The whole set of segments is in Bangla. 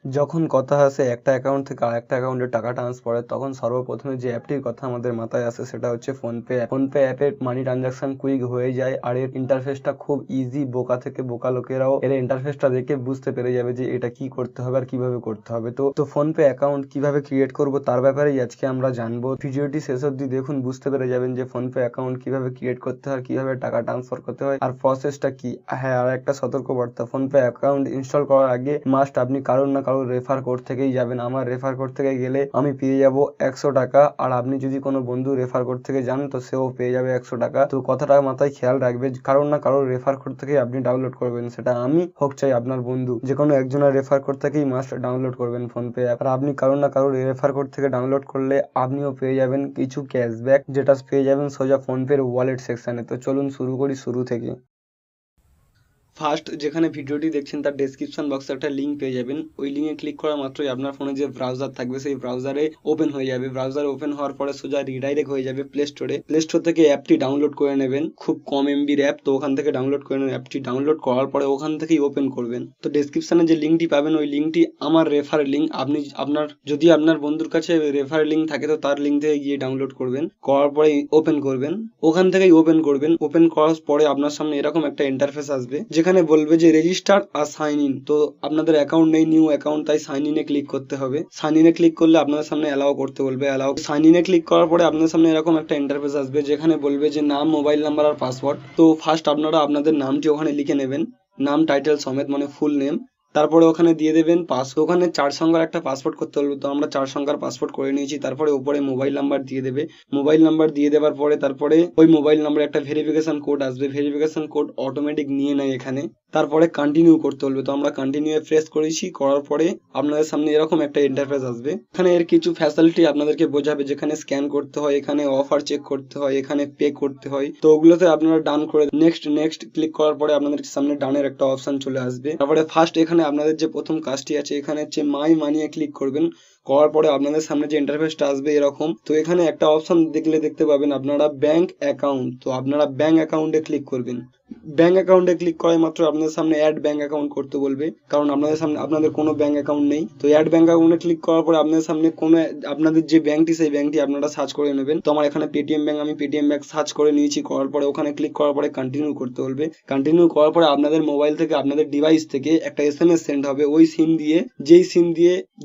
যখন কথা আসে একটা অ্যাকাউন্ট থেকে আরেকটা অ্যাকাউন্টে টাকা ট্রান্সফারের, তখন সর্বপ্রথমে যে অ্যাপটির কথা আমাদের মাথায় আসে সেটা হচ্ছে ফোনপে। ফোনপে অ্যাপের মানি ট্রানজাকশন কুইক হয়ে যায়, আর এর ইন্টারফেসটা খুব ইজি। বোকা থেকে বোকা লোকেরাও এর ইন্টারফেসটা দেখে বুঝতে পেরে যাবে যে এটা কি করতে হবে আর কিভাবে করতে হবে। তো ফোনপে অ্যাকাউন্ট কিভাবে ক্রিয়েট করব তার ব্যাপারেই আজকে আমরা জানবো। ভিডিওটি শেষ অবধি দেখুন, বুঝতে পেরে যাবেন যে ফোনপে অ্যাকাউন্ট কিভাবে ক্রিয়েট করতে হয়, কিভাবে টাকা ট্রান্সফার করতে হয় আর প্রসেসটা কি। হ্যাঁ, আর একটা সতর্কবার্তা, ফোনপে অ্যাকাউন্ট ইনস্টল করার আগে মাস্ট আপনি কারোর না কারোর রেফার কোড থেকেই যাবেন। আমার রেফার কোড থেকে গেলে আমি পেয়ে যাব 100 টাকা, আর আপনি যদি কোনো বন্ধু রেফার কোড থেকে যান তো সেও পেয়ে যাবে 100 টাকা। তো কথাটা মাথায় খেয়াল রাখবে, কারোর না কারোর রেফার কোড থেকে আপনি ডাউনলোড করবেন, সেটা আমি হোক চাই আপনার বন্ধু, যে কোনো একজনের রেফার কোড থেকেই মাস্ট ডাউনলোড করবেন ফোনপে অ্যাপ। আর আপনি কারোর না কারোর রেফার কোড থেকে ডাউনলোড করলে আপনিও পেয়ে যাবেন কিছু ক্যাশব্যাক, যেটা পেয়ে যাবেন সোজা ফোনপের ওয়ালেট সেকশনে। তো চলুন শুরু করি শুরু থেকে। ফার্স্ট যেখানে ভিডিওটি দেখছেন তার ডেসক্রিপশন বক্সে একটা লিঙ্ক পেয়ে যাবেন। ওই লিঙ্কে ক্লিক করা মাত্রই আপনার ফোনে যে ব্রাউজার থাকবে সেই ব্রাউজারে ওপেন হয়ে যাবে। ব্রাউজার ওপেন হওয়ার পরে সোজা রিডাইরেক্ট হয়ে যাবে প্লে স্টোরে। প্লে স্টোর থেকে অ্যাপটি ডাউনলোড করে নেবেন, খুব কম এমবির অ্যাপ, তো ওখান থেকে ডাউনলোড করে নেবেন। অ্যাপটি ডাউনলোড করার পরে ওখান থেকেই ওপেন করবেন। তো ডেসক্রিপশনে যে লিঙ্কটি পাবেন ওই লিঙ্কটি আমার রেফার লিঙ্ক। আপনি যদি আপনার বন্ধুর কাছে রেফার লিঙ্ক থাকে তো তার লিঙ্ক থেকে গিয়ে ডাউনলোড করবেন, করার পরে ওপেন করবেন। ওখান থেকেই ওপেন করবেন। ওপেন করার পরে আপনার সামনে এরকম একটা ইন্টারফেস আসবে, যেখানে বলবে যে রেজিস্টার আর সাইন ইন। তো আপনাদের অ্যাকাউন্ট নেই, নিউ অ্যাকাউন্ট, তাই সাইন ইনে ক্লিক করতে হবে। সাইন ইনে ক্লিক করলে আপনাদের সামনে অ্যালাউ করতে বলবে। সাইন ইনে ক্লিক করার পরে আপনাদের সামনে এরকম একটা ইন্টারফেস আসবে, যেখানে বলবে যে নাম, মোবাইল নাম্বার আর পাসওয়ার্ড। তো ফার্স্ট আপনারা আপনাদের নামটি ওখানে লিখে নেবেন, নাম টাইটেল সমেত, মানে ফুল নেম। তারপরে ওখানে দিয়ে দেবেন ওখানে 4 সংখ্যার একটা পাসওয়ার্ড করতে বলবে, তো আমরা 4 সংখ্যার পাসওয়ার্ড করে নিয়েছি। তারপরে উপরে মোবাইল নাম্বার দিয়ে দেবে। মোবাইল নাম্বার দিয়ে দেওয়ার পরে তারপরে ওই মোবাইল নাম্বারে একটা ভেরিফিকেশন কোড আসবে। ভেরিফিকেশন কোড অটোমেটিক নিয়ে নেয় এখানে। তারপরে কন্টিনিউ করতে বলবে, তো আমরা কন্টিনিউ প্রেস করেছি। করার পরে আপনাদের সামনে এরকম একটা ইন্টারফেস আসবে। এখানে এর কিছু ফ্যাসিলিটি আপনাদেরকে বোঝাবে, যেখানে স্ক্যান করতে হয়, এখানে অফার চেক করতে হয়, এখানে পে করতে হয়। তো ওগুলোতে আপনারা ডান করে নেক্সট নেক্সট ক্লিক করার পরে আপনাদের সামনে ডানের একটা অপশন চলে আসবে। তারপরে ফার্স্ট এখানে আপনাদের যে প্রথম কাজটি আছে, এখানে হচ্ছে মাই মানি এ ক্লিক করবেন। করার পরে আপনাদের সামনে যে ইন্টারফেসটা আসবে এরকম। তো এখানে একটা অপশন দেখতে পাবেন আপনারা ব্যাংক অ্যাকাউন্ট। তো আপনারা ব্যাংক অ্যাকাউন্টে ক্লিক করবেন। ব্যাংক অ্যাকাউন্টে ক্লিক করার মাত্র আপনাদের সামনে অ্যাড ব্যাংক অ্যাকাউন্ট করতে বলবে, কারণ আপনাদের সামনে আপনাদের কোনো ব্যাংক অ্যাকাউন্ট নেই। তো অ্যাড ব্যাংক অ্যাকাউন্টে ক্লিক করার পরে আপনাদের সামনে কোনো আপনাদের যে ব্যাংকটি সেই ব্যাংকটি আপনারা সার্চ করে নেবেন। তো আমার এখানে পেটিএম ব্যাংক, আমি পেটিএম ব্যাংক সার্চ করে নিয়েছি। করার পরে ওখানে ক্লিক করার পরে কন্টিনিউ করতে বলবে। কন্টিনিউ করার পরে আপনাদের মোবাইল থেকে, আপনাদের ডিভাইস থেকে একটা এসএমএস সেন্ড হবে ওই সিম দিয়ে,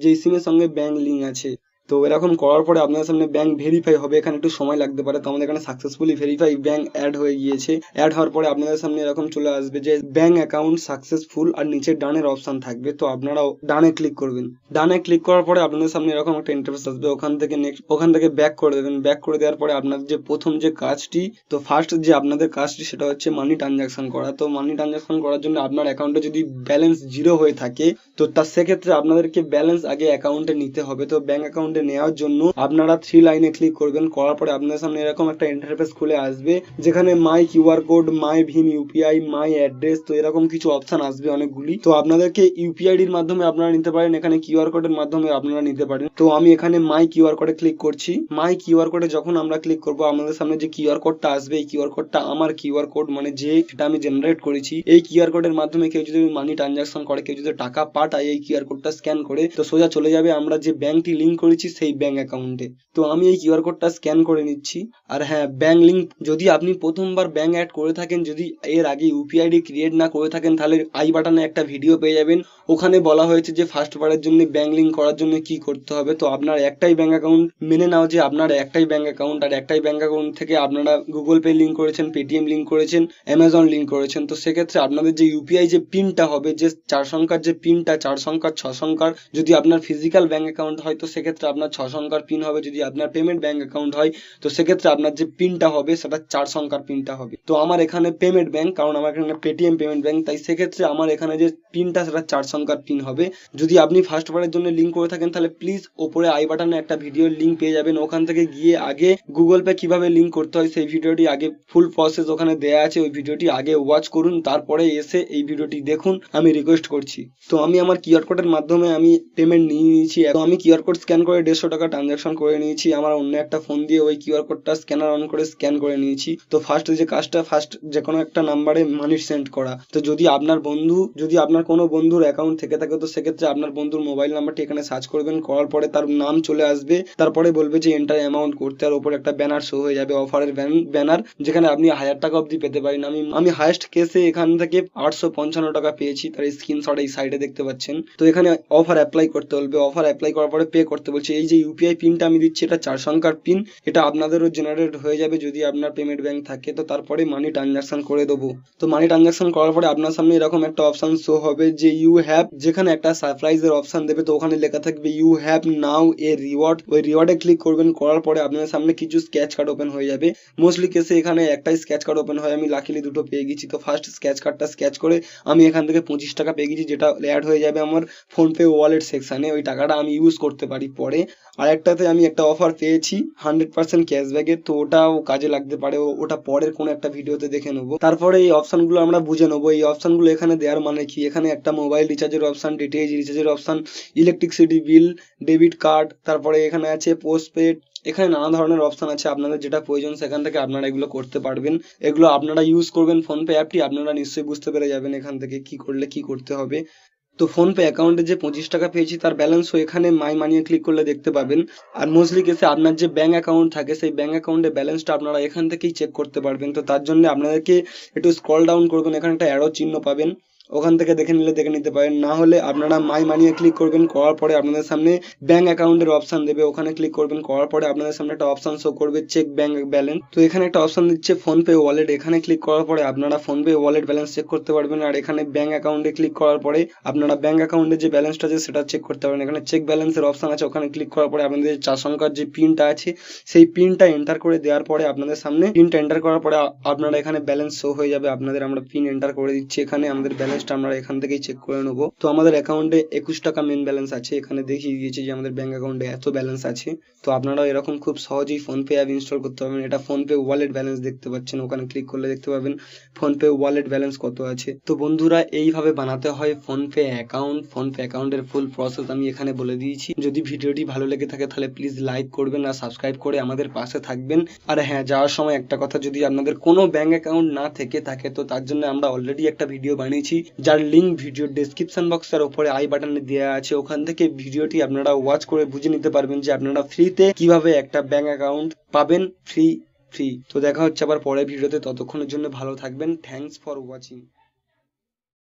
যেই সিমের সঙ্গে ব্যাংক লিঙ্ক আছে। তো এরকম করার পরে আপনাদের সামনে ব্যাংক ভেরিফাই হবে। এখানে একটু সময় লাগতে পারে। তো আমাদের এখানে সাকসেসফুলি ভেরিফাই ব্যাংক অ্যাড হয়ে গিয়েছে। অ্যাড হওয়ার পরে আপনাদের সামনে এরকম চলে আসবে যে ব্যাংক অ্যাকাউন্ট সাকসেসফুল, আর নিচে ডানের অপশন থাকবে। তো আপনারাও ডানে ক্লিক করবেন। ডানে ক্লিক করার পরে আপনাদের সামনে এরকম একটা ইন্টারফেস আসবে। ওখান থেকে ব্যাক করে দেবেন। ব্যাক করে দেওয়ার পরে আপনাদের যে প্রথম যে কাজটি, তো ফার্স্ট যে আপনাদের কাজটি সেটা হচ্ছে মানি ট্রানজাকশন করা। তো মানি ট্রানজাকশন করার জন্য আপনার অ্যাকাউন্টে যদি ব্যালেন্স 0 হয়ে থাকে তো সেক্ষেত্রে আপনাদেরকে ব্যালেন্স আগে অ্যাকাউন্টে নিতে হবে। তো ব্যাংক অ্যাকাউন্টে নেওয়ার জন্য আপনারা 3 লাইনে ক্লিক করবেন। করার পরে আপনাদের সামনে এরকম একটা ইন্টারফেস খুলে আসবে, যেখানে মাই কিউআর কোড, মাই ভিম ইউপিআই, মাই অ্যাড্রেস, তো এরকম কিছু অপশন আসবে অনেকগুলি। তো আপনাদেরকে ইউপিআইডির মাধ্যমে আপনারা নিতে পারেন, এখানে কিউআর কোডের মাধ্যমে আপনারা নিতে পারেন। তো আমি এখানে মাই কিউআর কোডে ক্লিক করছি। মাই কিউআর কোডে যখন আমরা ক্লিক করব আমাদের সামনে যে কিউআর কোডটা আসবে, এই কিউআর কোডটা আমার কিউআর কোড, মানে যেটা আমি জেনারেট করেছি। এই কিউআর কোডের মাধ্যমে কেউ যদি মানি ট্রানজাকশন করে, কেউ যদি টাকা পাঠায় এই কিউআর কোডটা স্ক্যান করে, তো সোজা চলে যাবে আমরা যে ব্যাংকটি লিঙ্ক করেছি সেই ব্যাংক অ্যাকাউন্টে। তো আমি এই কিউআর কোডটা স্ক্যান করে নিচ্ছি। আর হ্যাঁ, ব্যাংক লিঙ্ক যদি আপনি প্রথমবার ব্যাংক অ্যাড করে থাকেন, যদি এর আগে ইউপিআইডি ক্রিয়েট না করে থাকেন, তাহলে আই বাটনে একটা ভিডিও পেয়ে যাবেন। ওখানে বলা হয়েছে যে ফার্স্ট বারের জন্য ব্যাংক লিঙ্ক করার জন্য কি করতে হবে। তো আপনার একটাই ব্যাংক অ্যাকাউন্ট, মেনে নাও যে আপনার একটাই ব্যাংক অ্যাকাউন্ট, আর একটাই ব্যাংক অ্যাকাউন্ট থেকে আপনারা গুগল পে লিঙ্ক করেছেন, পেটিএম লিঙ্ক করেছেন, অ্যামাজন লিঙ্ক করেছেন। তো সেক্ষেত্রে আপনাদের যে ইউপিআই যে পিনটা হবে, যে 4 সংখ্যার যে পিনটা, 4 সংখ্যার 6 সংখ্যার, যদি আপনার ফিজিক্যাল ব্যাংক অ্যাকাউন্ট হয় তো সেক্ষেত্রে আপনার 6 সংখ্যার পিন হবে। যদি আপনার পেমেন্ট ব্যাংক অ্যাকাউন্ট হয় তো সেক্ষেত্রে আপনার যে পিনটা হবে সেটা 4 সংখ্যার পিনটা হবে। তো আমার এখানে পেমেন্ট ব্যাংক, কারণ আমার এখানে পেটিএম পেমেন্ট ব্যাংক, তাই সেক্ষেত্রে আমার এখানে যে পিনটা সেটা 4 সংখ্যার পিন হবে। যদি আপনি ফার্স্ট বারের জন্য লিঙ্ক করে থাকেন তাহলে প্লিজ ওপরে আই বাটনে একটা ভিডিওর লিঙ্ক পেয়ে যাবেন। ওখান থেকে গিয়ে আগে গুগল পে কিভাবে লিঙ্ক করতে হয় সেই ভিডিওটি আগে ফুল প্রসেস ওখানে দেয়া আছে, ওই ভিডিওটি আগে ওয়াচ করুন, তারপরে এসে এই ভিডিওটি দেখুন, আমি রিকোয়েস্ট করছি। তো আমি আমার কিউআর কোডের মাধ্যমে আমি পেমেন্ট নিয়ে নিয়েছি। তো আমি কিউআর কোড স্ক্যান করে 150 টাকা ট্রানজাকশন করে নিয়েছি আমার অন্য একটা ফোন দিয়ে। ওই কিউআর কোডটা স্ক্যানার অন করে স্ক্যান করে নিয়েছি। তো ফার্স্ট যে কাজটা, ফার্স্ট যে কোনো একটা নাম্বারে মানি সেন্ড করা। তো যদি আপনার কোনো বন্ধুর অ্যাকাউন্ট থেকে থাকে, তো সেক্ষেত্রে আপনার বন্ধুর মোবাইল নাম্বারটি এখানে সার্চ করবেন, করার পরে তার নাম চলে আসবে, তারপরে বলবে যে এন্টার অ্যামাউন্ট করতে, আর ওপরে একটা ব্যানার শো হয়ে যাবে, অফারের ব্যানার, যেখানে আপনি 1000 টাকা অবধি পেতে পারেন। আমি হাইয়েস্ট কেসে এখান থেকে 855 টাকা পেয়েছি, তার স্ক্রিনশট এই সাইডে দেখতে পাচ্ছেন। তো এখানে অফার অ্যাপ্লাই করতে বলবে, অফার অ্যাপ্লাই করার পরে পে করতে বলছে। এই যে ইউপিআই পিনটা আমি দিচ্ছি, এটা 4 সংখ্যার পিন, এটা আপনাদেরও জেনারেট হয়ে যাবে যদি আপনার পেমেন্ট ব্যাংক থাকে। তো তারপরে মানি ট্রানজাকশন করে দেবো। তো মানি ট্রানজাকশন করার পরে আপনার সামনে এরকম একটা অপশন শো হবে যে ইউ হ্যাভ, যেখানে একটা সারপ্রাইজের অপশন দেবে। তো ওখানে লেখা থাকবে you have now a reward. ওই রিওয়ার্ডে ক্লিক করবেন, করার পরে আপনার সামনে কিছু স্ক্র্যাচ কার্ড ওপেন হয়ে যাবে। মোস্টলি কেসে এখানে একটাই স্ক্র্যাচ কার্ড ওপেন হয়, আমি লাকিলি 2টো পেয়ে গেছি। তো ফার্স্ট স্ক্র্যাচ কার্ডটা স্ক্র্যাচ করে আমি এখান থেকে 25 টাকা পেয়ে গেছি, যেটা অ্যাড হয়ে যাবে আমার ফোনপে ওয়ালেট সেকশানে। ওই টাকাটা আমি ইউজ করতে পারি পরে। আর একটাতে আমি একটা অফার পেয়েছি 100% ক্যাশব্যাকের, তো ওটাও কাজে লাগতে পারে, ওটা পরের কোনো একটা ভিডিওতে দেখে নেবো। তারপরে এই অপশনগুলো আমরা বুঝে নেবো। এই অপশনগুলো এখানে দেওয়ার মানে কি, এখানে একটা মোবাইল রিচার্জের অপশন, ডিটিএইচ রিচার্জের option, electricity bill, debit card, তারপরে এখানে আছে পোস্টপেড। এখানে নানা ধরনের অপশন আছে, আপনাদের যেটা প্রয়োজন সেখান থেকে আপনারা এগুলো করতে পারবেন। এগুলো আপনারা ইউজ করবেন ফোনপে অ্যাপটি, আপনারা নিশ্চয়ই বুঝতে পেরে যাবেন এখান থেকে কি করলে কি করতে হবে। তো ফোনপে অ্যাকাউন্টে যে 25 টাকা পেয়েছি তার ব্যালেন্সও এখানে মাই মানিয়ে ক্লিক করলে দেখতে পাবেন। আর মোস্টলি কেসে আপনার যে ব্যাঙ্ক অ্যাকাউন্ট থাকে সেই ব্যাঙ্ক অ্যাকাউন্টের ব্যালেন্সটা আপনারা এখান থেকেই চেক করতে পারবেন। তো তার জন্য আপনাদেরকে একটু স্ক্রল ডাউন করবেন, এখানে একটা অ্যারো চিহ্ন পাবেন, ওখান থেকে দেখে নিতে পারেন। না হলে আপনারা মাই মানিয়ে ক্লিক করবেন, করার পরে আপনাদের সামনে ব্যাঙ্ক অ্যাকাউন্টের অপশন দেবে, ওখানে ক্লিক করবেন, করার পরে আপনাদের সামনে একটা অপশন শো করবে চেক ব্যাঙ্ক ব্যালেন্স। তো এখানে একটা অপশন দিচ্ছে ফোনপে ওয়ালেট, এখানে ক্লিক করার পরে আপনারা ফোনপে ওয়ালেট ব্যালেন্স চেক করতে পারবেন। আর এখানে ব্যাঙ্ক অ্যাকাউন্টে ক্লিক করার পরে আপনারা ব্যাঙ্ক অ্যাকাউন্টের যে ব্যালেন্সটা আছে সেটা চেক করতে পারবেন। এখানে চেক ব্যালেন্সের অপশন আছে, ওখানে ক্লিক করার পরে আপনাদের 4 সংখ্যার যে পিনটা আছে সেই পিনটা এন্টার করে দেওয়ার পরে আপনাদের সামনে পিনটা এন্টার করার পরে আপনারা এখানে ব্যালেন্স শো হয়ে যাবে আপনাদের। আমরা পিন এন্টার করে দিচ্ছি, এখানে আমাদের ব্যালেন্সটা আমরা এখান থেকে চেক করে নেবো। তো আমাদের অ্যাকাউন্টে 21 টাকা মেন ব্যালেন্স আছে, এখানে দেখিয়ে দিয়েছে যে আমাদের ব্যাঙ্ক অ্যাকাউন্টে এত ব্যালেন্স আছে। তো আপনারাও এরকম খুব সহজেই ফোনপে অ্যাপ ইনস্টল করতে পারবেন। এটা ফোনপে ওয়ালেট ব্যালেন্স দেখতে পাচ্ছেন, ওখানে ক্লিক করলে দেখতে পাবেন ফোনপে ওয়ালেট ব্যালেন্স কত আছে। তো বন্ধুরা এইভাবে বানাতে হয় ফোনপে অ্যাকাউন্ট। ফোনপে অ্যাকাউন্টের ফুল প্রসেস আমি এখানে বলে দিয়েছি। যদি ভিডিওটি ভালো লেগে থাকে তাহলে প্লিজ লাইক করবেন আর সাবস্ক্রাইব করে আমাদের পাশে থাকবেন। আর হ্যাঁ, যাওয়ার সময় একটা কথা, যদি আপনাদের কোনো ব্যাঙ্ক অ্যাকাউন্ট না থেকে থাকে তো তার জন্য আমরা অলরেডি একটা ভিডিও বানিয়েছি, যার লিঙ্ক ভিডিও ডেসক্রিপশন বক্সের উপরে আই বাটনে দেওয়া আছে। ওখান থেকে ভিডিওটি আপনারা ওয়াচ করে বুঝে নিতে পারবেন যে আপনারা ফ্রিতে কিভাবে একটা ব্যাঙ্ক অ্যাকাউন্ট পাবেন ফ্রি। তো দেখা হচ্ছে আবার পরের ভিডিওতে, ততক্ষণের জন্য ভালো থাকবেন। Thanks for watching.